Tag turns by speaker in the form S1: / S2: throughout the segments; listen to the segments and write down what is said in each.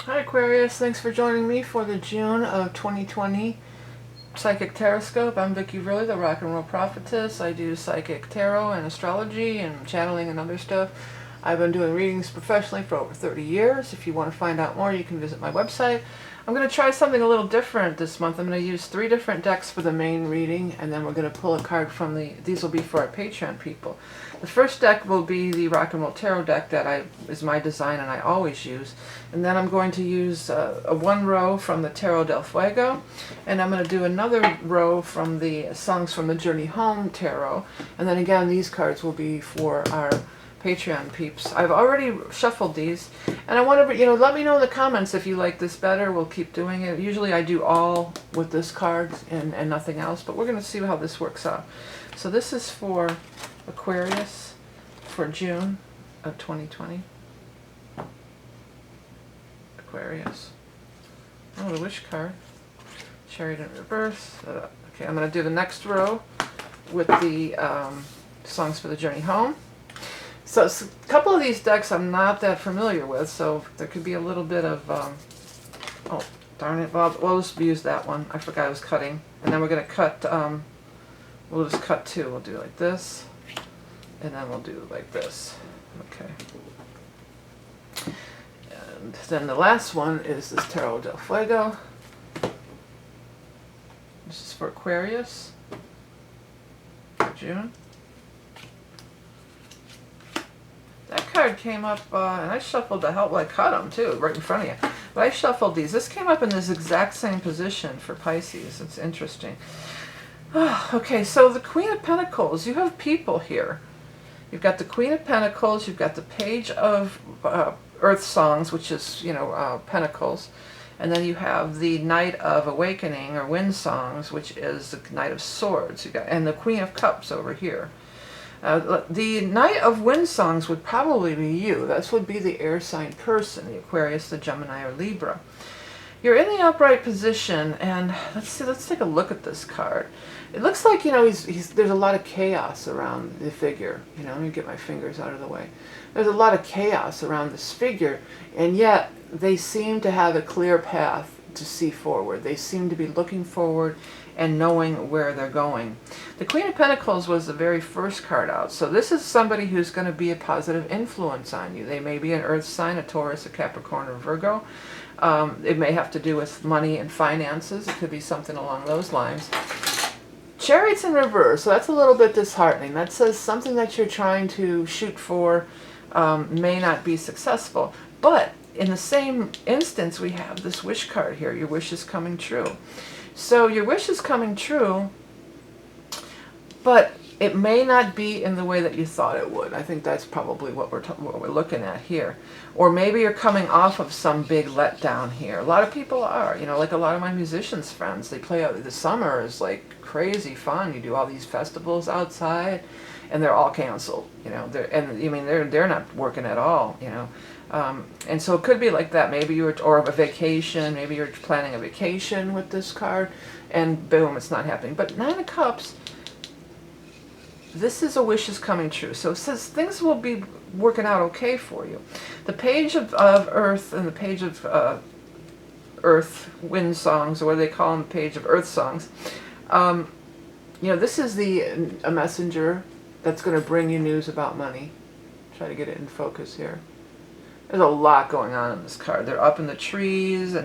S1: Hi Aquarius, thanks for joining me for the June of 2020 Psychic Taroscope. I'm Vickieverlie, the rock and roll prophetess. I do psychic tarot and astrology and channeling and other stuff. I've been doing readings professionally for over 30 years. If you want to find out more, you can visit my website. I'm going to try something a little different this month. I'm going to use 3 different decks for the main reading, and then we're going to pull a card from these will be for our Patreon people. The first deck will be the Rock and Roll Tarot deck that is my design and I always use. And then I'm going to use one row from the Tarot del Fuego, and I'm going to do another row from the Songs from the Journey Home Tarot. And then again, these cards will be for our Patreon peeps. I've already shuffled these, and I want to, let me know in the comments if you like this better. We'll keep doing it. Usually I do all with this card and nothing else, but we're going to see how this works out. So this is for Aquarius for June of 2020. Aquarius. Oh, the wish card. Chariot in reverse. Okay, I'm going to do the next row with the Songs for the Journey Home. So a couple of these decks I'm not that familiar with, so there could be a little bit of, oh, darn it, well, we'll just use that one. I forgot I was cutting. And then we're going to cut, we'll just cut 2. We'll do like this, and then we'll do like this. Okay. And then the last one is this Tarot del Fuego. This is for Aquarius for June. That card came up, and I shuffled the hell, well, I cut them too, right in front of you. But I shuffled these. This came up in this exact same position for Pisces. It's interesting. Okay, so the Queen of Pentacles, you have people here. You've got the Queen of Pentacles, you've got the Page of Earth Songs, which is, Pentacles. And then you have the Knight of Awakening, or Wind Songs, which is the Knight of Swords. And the Queen of Cups over here. The Knight of Wind Songs would probably be you. This would be the air sign person, the Aquarius, the Gemini, or Libra. You're in the upright position, and let's take a look at this card. It looks like, there's a lot of chaos around the figure. Let me get my fingers out of the way. There's a lot of chaos around this figure, and yet they seem to have a clear path to see forward. They seem to be looking forward and knowing where they're going. The Queen of Pentacles was the very first card out, so this is somebody who's going to be a positive influence on you. They may be an Earth sign, a Taurus, a Capricorn, or Virgo. It may have to do with money and finances. It could be something along those lines. Chariot's in reverse, so that's a little bit disheartening. That says something that you're trying to shoot for may not be successful. But in the same instance, we have this wish card here. Your wish is coming true. So your wish is coming true, but it may not be in the way that you thought it would. I think that's probably what we're looking at here. Or maybe you're coming off of some big letdown here. A lot of people are, like a lot of my musicians friends, they play out, the summer is like crazy fun. You do all these festivals outside, and they're all canceled, they're not working at all, and so it could be like that. Maybe or a vacation, maybe you're planning a vacation with this card, and boom, it's not happening. But 9 of Cups, this is a wish is coming true. So it says things will be working out okay for you. The Page of Earth and the Page of Earth Wind Songs, or what they call them, Page of Earth Songs. This is a messenger that's going to bring you news about money. Try to get it in focus here. There's a lot going on in this card. They're up in the trees,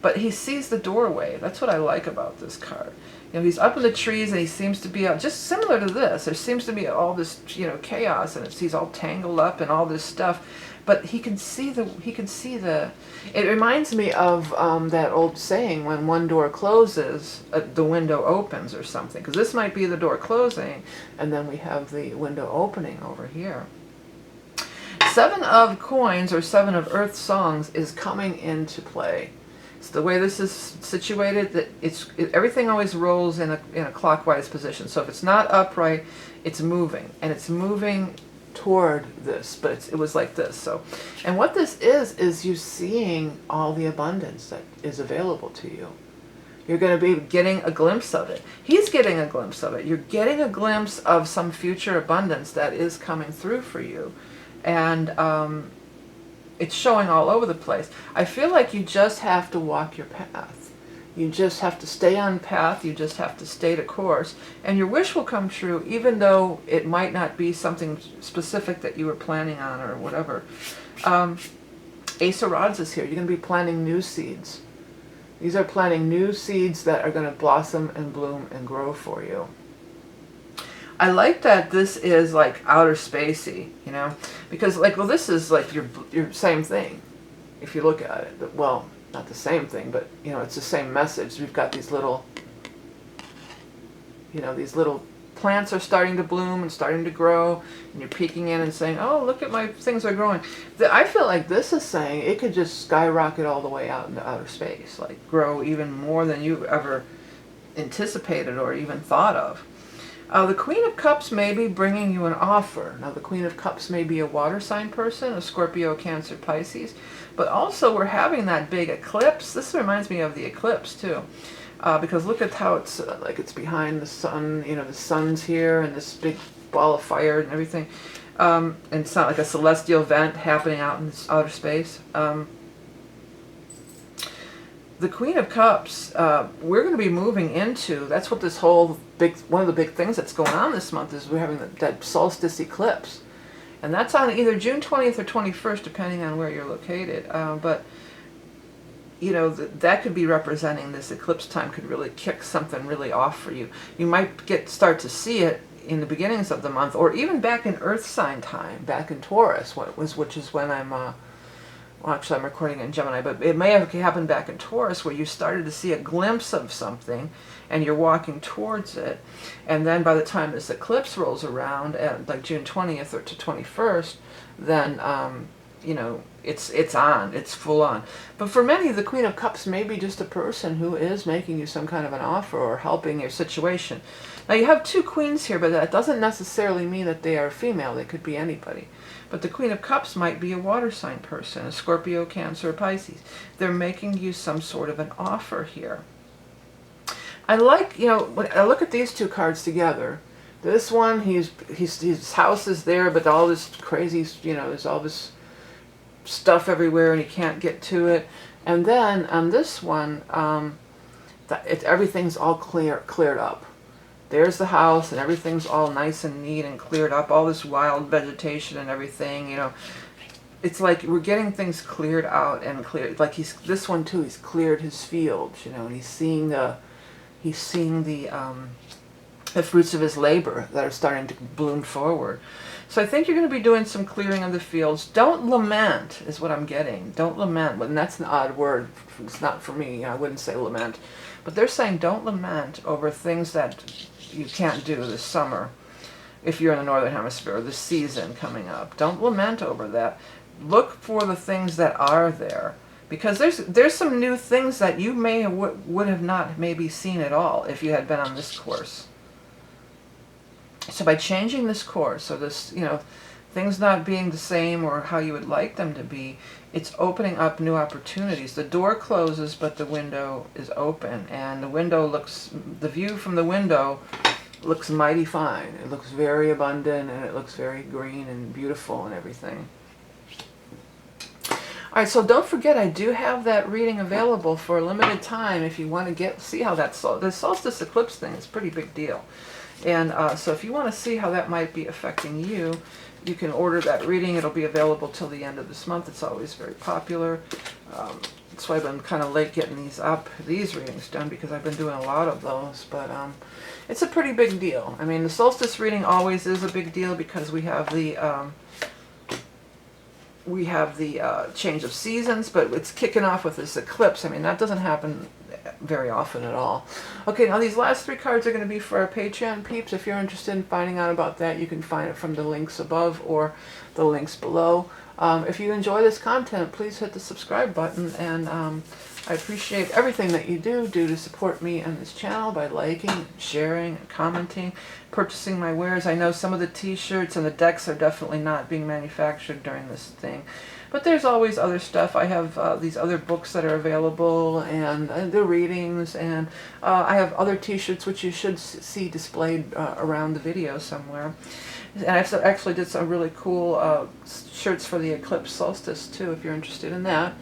S1: but he sees the doorway. That's what I like about this card. He's up in the trees, and he seems to be just similar to this. There seems to be all this, chaos, and he's all tangled up and all this stuff. But he can see the. It reminds me of that old saying: when one door closes, the window opens, or something. Because this might be the door closing, and then we have the window opening over here. 7 of Coins, or 7 of Earth Songs, is coming into play. So the way this is situated, that everything always rolls in a clockwise position. So if it's not upright, it's moving, and it's moving toward this, but it was like this. So, and what this is you seeing all the abundance that is available to you. You're going to be getting a glimpse of it. He's getting a glimpse of it. You're getting a glimpse of some future abundance that is coming through for you. And it's showing all over the place. I feel like you just have to walk your path. You just have to stay on path. You just have to stay the course. And your wish will come true, even though it might not be something specific that you were planning on or whatever. Ace of Rods is here. You're going to be planting new seeds. These are planting new seeds that are going to blossom and bloom and grow for you. I like that this is like outer spacey, you know, because like, well, this is like your same thing, if you look at it. Well, not the same thing, but you know, it's the same message. We've got these little, you know, these little plants are starting to bloom and starting to grow, and you're peeking in and saying, oh, look at my things are growing. I feel like this is saying it could just skyrocket all the way out into outer space, like grow even more than you've ever anticipated or even thought of. The Queen of Cups may be bringing you an offer. Now, the Queen of Cups may be a water sign person, a Scorpio, Cancer, Pisces, but also we're having that big eclipse. This reminds me of the eclipse, too, because look at how it's like it's behind the sun. You know, the sun's here and this big ball of fire and everything. And it's not like a celestial event happening out in this outer space. The Queen of Cups, we're going to be moving into, that's what this whole one of the big things that's going on this month is we're having that solstice eclipse. And that's on either June 20th or 21st, depending on where you're located. But, you know, that could be representing this eclipse time could really kick something really off for you. You might start to see it in the beginnings of the month, or even back in Earth sign time, back in Taurus, which is when I'm... well, actually, I'm recording in Gemini, but it may have happened back in Taurus where you started to see a glimpse of something and you're walking towards it. And then by the time this eclipse rolls around at like June 20th or to 21st, then, you know, it's on. It's full on. But for many, the Queen of Cups may be just a person who is making you some kind of an offer or helping your situation. Now, you have two queens here, but that doesn't necessarily mean that they are female. They could be anybody. But the Queen of Cups might be a water sign person, a Scorpio, Cancer, or Pisces. They're making you some sort of an offer here. I like, you know, when I look at these two cards together, this one, his house is there, but all this crazy, you know, there's all this stuff everywhere and he can't get to it. And then on this one, everything's all cleared up. There's the house and everything's all nice and neat and cleared up, all this wild vegetation and everything, you know. It's like we're getting things cleared out and cleared. Like this one too, he's cleared his fields, you know, and he's seeing the fruits of his labor that are starting to bloom forward. So I think you're going to be doing some clearing of the fields. Don't lament is what I'm getting. Don't lament. And that's an odd word. It's not for me. I wouldn't say lament. But they're saying don't lament over things that you can't do this summer if you're in the Northern Hemisphere, this season coming up. Don't lament over that. Look for the things that are there. Because there's some new things that you would have not maybe seen at all if you had been on this course. So by changing this course, or this, you know, things not being the same or how you would like them to be, it's opening up new opportunities. The door closes, but the window is open, and the view from the window looks mighty fine. It looks very abundant, and it looks very green and beautiful and everything. All right, so don't forget, I do have that reading available for a limited time if you want to see how the solstice eclipse thing is a pretty big deal. And so if you want to see how that might be affecting you, you can order that reading. It'll be available till the end of this month. It's always very popular. That's why I've been kind of late getting these readings done, because I've been doing a lot of those. But it's a pretty big deal. I mean, the solstice reading always is a big deal because we have the change of seasons, but it's kicking off with this eclipse. I mean, that doesn't happen very often at all. Okay, now these last three cards are going to be for our Patreon peeps. If you're interested in finding out about that, you can find it from the links above or the links below. If you enjoy this content, please hit the subscribe button, and I appreciate everything that you do to support me on this channel by liking, sharing, commenting, purchasing my wares. I know some of the t-shirts and the decks are definitely not being manufactured during this thing. But there's always other stuff. I have these other books that are available, and the readings, and I have other t-shirts which you should see displayed around the video somewhere. And I actually did some really cool shirts for the eclipse solstice too, if you're interested in that.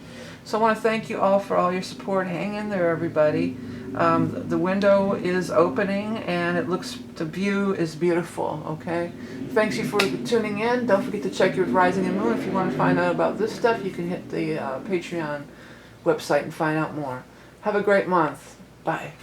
S1: So I want to thank you all for all your support. Hang in there, everybody. The window is opening, and the view is beautiful, okay? Thanks you for tuning in. Don't forget to check your rising and moon. If you want to find out about this stuff, you can hit the Patreon website and find out more. Have a great month. Bye.